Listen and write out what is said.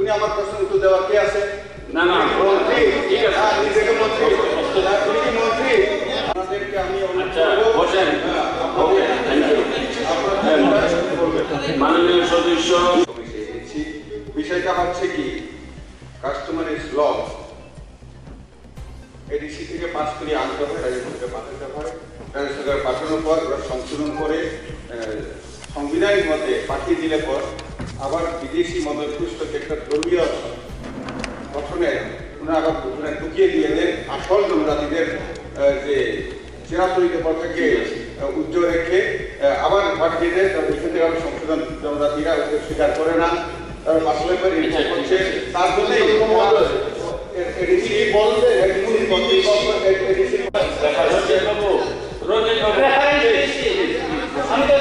উনি আমার প্রশ্ন উত্তর দেওয়া কে আছে? না না মন্ত্রী, ঠিক আছে নিজেকে মন্ত্রী, উনি কি মন্ত্রী? আমাদেরকে আমি আচ্ছা বসেন ওকে থ্যাংক ইউ মাননীয় সদস্য বিষয়টা হচ্ছে কি কাস্টমার ইজ ল এডিসি থেকে পাস করে আনতে হয় রাজ্য থেকে পাঠাতে হয় রাজ্য সরকার পাঠানোর পর ওরা সংশোধন করে সংবিধানের মধ্যে পাঠিয়ে দিলে পর আবার বিদেশি মদতপুষ্ট একটা ধর্মীয় গঠনে ওনারা আবার ঢুকিয়ে দিয়ে দেন আসল জনজাতিদের যে চিরাচরিত পথকে উজ্জ্বল রেখে আবার পাঠিয়ে দেন এখান থেকে আবার সংশোধন জনজাতিরা ওদের স্বীকার করে না তারা আসলে হচ্ছে তার জন্য এডিসি বলতে রোজের বাবু আমি তো